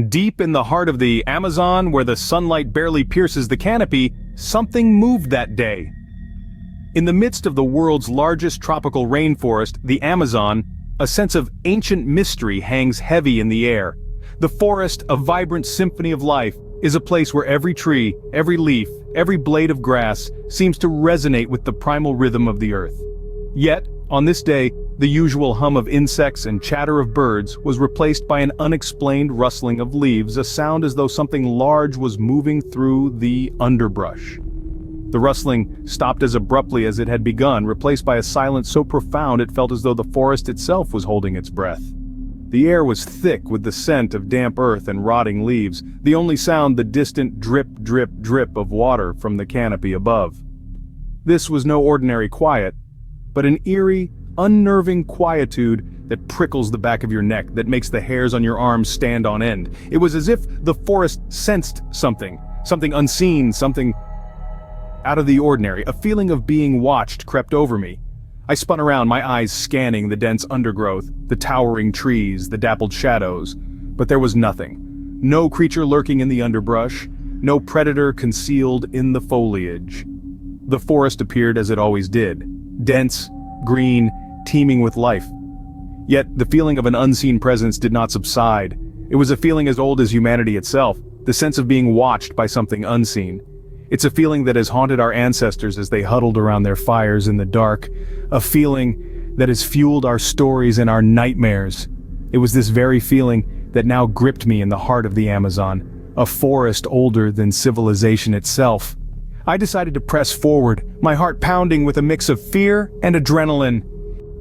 Deep in the heart of the Amazon, where the sunlight barely pierces the canopy, something moved that day. In the midst of the world's largest tropical rainforest, the Amazon, a sense of ancient mystery hangs heavy in the air. The forest, a vibrant symphony of life, is a place where every tree, every leaf, every blade of grass seems to resonate with the primal rhythm of the earth. Yet, on this day, the usual hum of insects and chatter of birds was replaced by an unexplained rustling of leaves, a sound as though something large was moving through the underbrush. The rustling stopped as abruptly as it had begun, replaced by a silence so profound it felt as though the forest itself was holding its breath. The air was thick with the scent of damp earth and rotting leaves, the only sound the distant drip, drip, drip of water from the canopy above. This was no ordinary quiet, but an eerie, unnerving quietude that prickles the back of your neck, that makes the hairs on your arms stand on end. It was as if the forest sensed something unseen, something out of the ordinary. A feeling of being watched crept over me. I spun around, my eyes scanning the dense undergrowth, the towering trees, the dappled shadows. But there was nothing. No creature lurking in the underbrush, no predator concealed in the foliage. The forest appeared as it always did, dense, green, teeming with life. Yet the feeling of an unseen presence did not subside. It was a feeling as old as humanity itself, the sense of being watched by something unseen. It's a feeling that has haunted our ancestors as they huddled around their fires in the dark, a feeling that has fueled our stories and our nightmares. It was this very feeling that now gripped me in the heart of the Amazon, a forest older than civilization itself. I decided to press forward, my heart pounding with a mix of fear and adrenaline.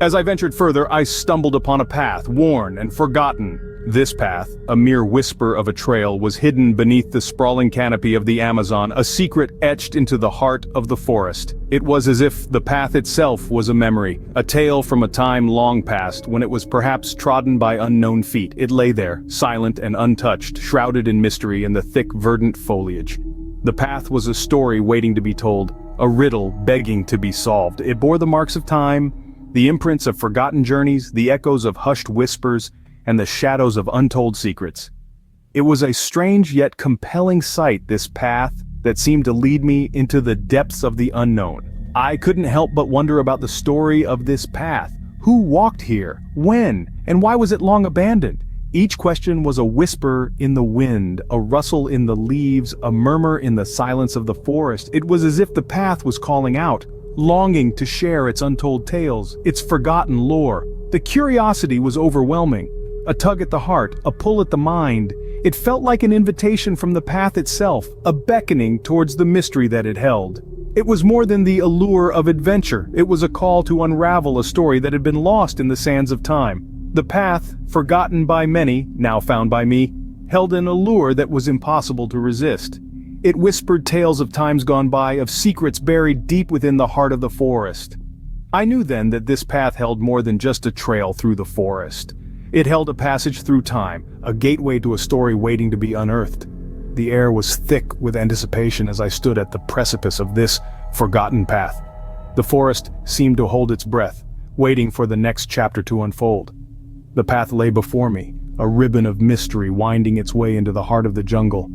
As I ventured further, I stumbled upon a path, worn and forgotten. This path, a mere whisper of a trail, was hidden beneath the sprawling canopy of the Amazon, a secret etched into the heart of the forest. It was as if the path itself was a memory, a tale from a time long past, when it was perhaps trodden by unknown feet. It lay there, silent and untouched, shrouded in mystery in the thick verdant foliage. The path was a story waiting to be told, a riddle begging to be solved. It bore the marks of time, the imprints of forgotten journeys, the echoes of hushed whispers, and the shadows of untold secrets. It was a strange yet compelling sight, this path that seemed to lead me into the depths of the unknown. I couldn't help but wonder about the story of this path. Who walked here? When? And why was it long abandoned? Each question was a whisper in the wind, a rustle in the leaves, a murmur in the silence of the forest. It was as if the path was calling out, longing to share its untold tales, its forgotten lore. The curiosity was overwhelming. A tug at the heart, a pull at the mind. It felt like an invitation from the path itself, a beckoning towards the mystery that it held. It was more than the allure of adventure. It was a call to unravel a story that had been lost in the sands of time. The path, forgotten by many, now found by me, held an allure that was impossible to resist. It whispered tales of times gone by, of secrets buried deep within the heart of the forest. I knew then that this path held more than just a trail through the forest. It held a passage through time, a gateway to a story waiting to be unearthed. The air was thick with anticipation as I stood at the precipice of this forgotten path. The forest seemed to hold its breath, waiting for the next chapter to unfold. The path lay before me, a ribbon of mystery winding its way into the heart of the jungle.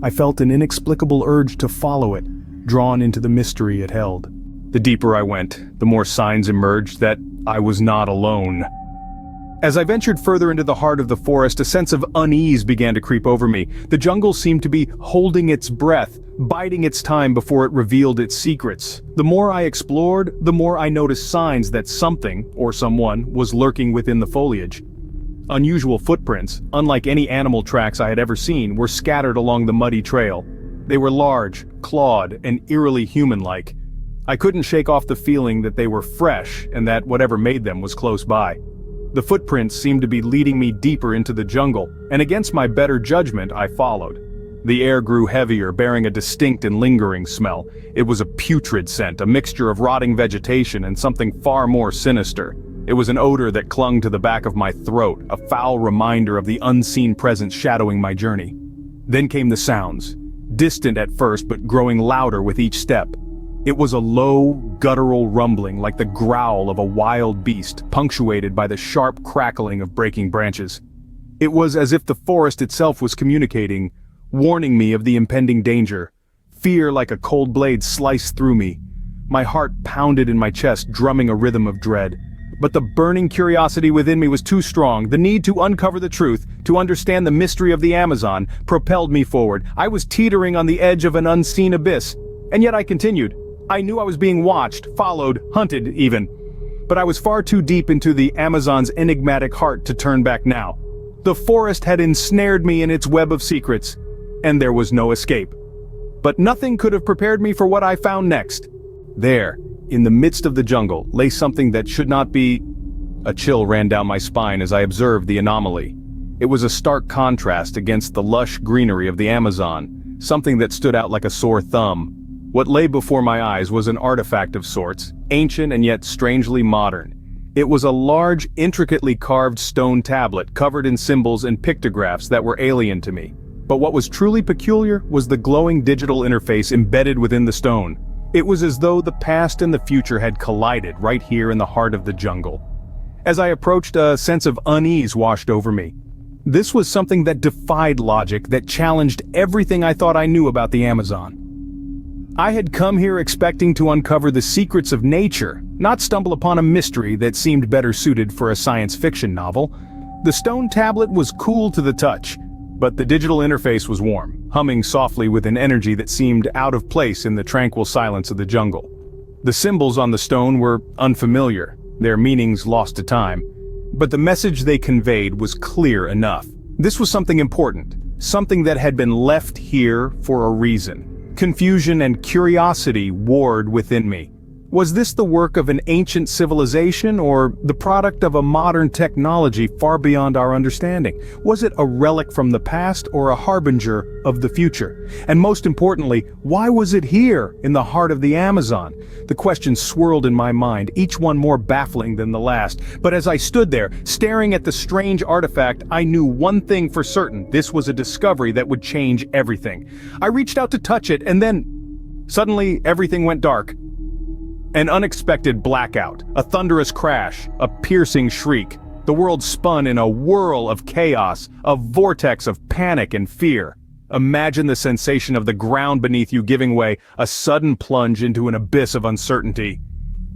I felt an inexplicable urge to follow it, drawn into the mystery it held. The deeper I went, the more signs emerged that I was not alone. As I ventured further into the heart of the forest, a sense of unease began to creep over me. The jungle seemed to be holding its breath, biding its time before it revealed its secrets. The more I explored, the more I noticed signs that something, or someone, was lurking within the foliage. Unusual footprints, unlike any animal tracks I had ever seen, were scattered along the muddy trail. They were large, clawed, and eerily human-like. I couldn't shake off the feeling that they were fresh and that whatever made them was close by. The footprints seemed to be leading me deeper into the jungle, and against my better judgment, I followed. The air grew heavier, bearing a distinct and lingering smell. It was a putrid scent, a mixture of rotting vegetation and something far more sinister. It was an odor that clung to the back of my throat, a foul reminder of the unseen presence shadowing my journey. Then came the sounds, distant at first but growing louder with each step. It was a low, guttural rumbling like the growl of a wild beast, punctuated by the sharp crackling of breaking branches. It was as if the forest itself was communicating, warning me of the impending danger. Fear like a cold blade sliced through me. My heart pounded in my chest, drumming a rhythm of dread. But the burning curiosity within me was too strong. The need to uncover the truth, to understand the mystery of the Amazon, propelled me forward. I was teetering on the edge of an unseen abyss. And yet I continued. I knew I was being watched, followed, hunted even. But I was far too deep into the Amazon's enigmatic heart to turn back now. The forest had ensnared me in its web of secrets, and there was no escape. But nothing could have prepared me for what I found next. There, in the midst of the jungle, lay something that should not be. A chill ran down my spine as I observed the anomaly. It was a stark contrast against the lush greenery of the Amazon, something that stood out like a sore thumb. What lay before my eyes was an artifact of sorts, ancient and yet strangely modern. It was a large, intricately carved stone tablet covered in symbols and pictographs that were alien to me. But what was truly peculiar was the glowing digital interface embedded within the stone. It was as though the past and the future had collided right here in the heart of the jungle. As I approached, a sense of unease washed over me. This was something that defied logic, that challenged everything I thought I knew about the Amazon. I had come here expecting to uncover the secrets of nature, not stumble upon a mystery that seemed better suited for a science fiction novel. The stone tablet was cool to the touch, but the digital interface was warm, humming softly with an energy that seemed out of place in the tranquil silence of the jungle. The symbols on the stone were unfamiliar, their meanings lost to time, but the message they conveyed was clear enough. This was something important, something that had been left here for a reason. Confusion and curiosity warred within me. Was this the work of an ancient civilization or the product of a modern technology far beyond our understanding? Was it a relic from the past or a harbinger of the future? And most importantly, why was it here in the heart of the Amazon? The questions swirled in my mind, each one more baffling than the last. But as I stood there, staring at the strange artifact, I knew one thing for certain: this was a discovery that would change everything. I reached out to touch it, and then suddenly everything went dark. An unexpected blackout, a thunderous crash, a piercing shriek. The world spun in a whirl of chaos, a vortex of panic and fear. Imagine the sensation of the ground beneath you giving way, a sudden plunge into an abyss of uncertainty.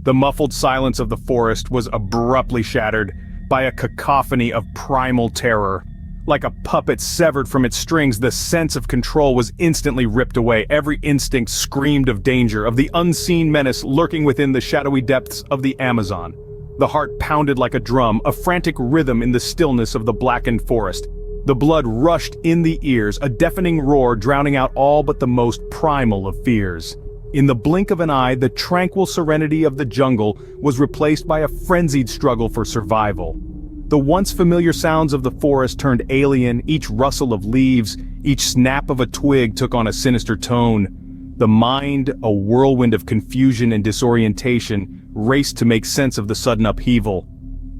The muffled silence of the forest was abruptly shattered by a cacophony of primal terror. Like a puppet severed from its strings, the sense of control was instantly ripped away. Every instinct screamed of danger, of the unseen menace lurking within the shadowy depths of the Amazon. The heart pounded like a drum, a frantic rhythm in the stillness of the blackened forest. The blood rushed in the ears, a deafening roar drowning out all but the most primal of fears. In the blink of an eye, the tranquil serenity of the jungle was replaced by a frenzied struggle for survival. The once familiar sounds of the forest turned alien, each rustle of leaves, each snap of a twig took on a sinister tone. The mind, a whirlwind of confusion and disorientation, raced to make sense of the sudden upheaval.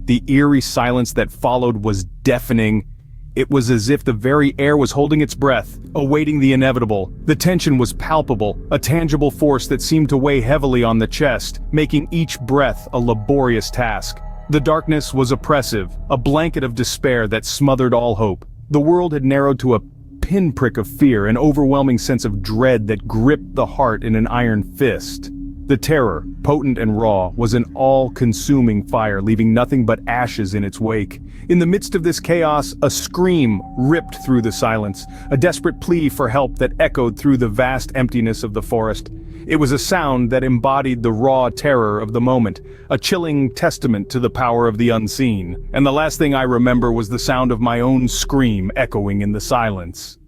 The eerie silence that followed was deafening. It was as if the very air was holding its breath, awaiting the inevitable. The tension was palpable, a tangible force that seemed to weigh heavily on the chest, making each breath a laborious task. The darkness was oppressive, a blanket of despair that smothered all hope. The world had narrowed to a pinprick of fear, an overwhelming sense of dread that gripped the heart in an iron fist. The terror, potent and raw, was an all-consuming fire, leaving nothing but ashes in its wake. In the midst of this chaos, a scream ripped through the silence, a desperate plea for help that echoed through the vast emptiness of the forest. It was a sound that embodied the raw terror of the moment, a chilling testament to the power of the unseen. And the last thing I remember was the sound of my own scream echoing in the silence.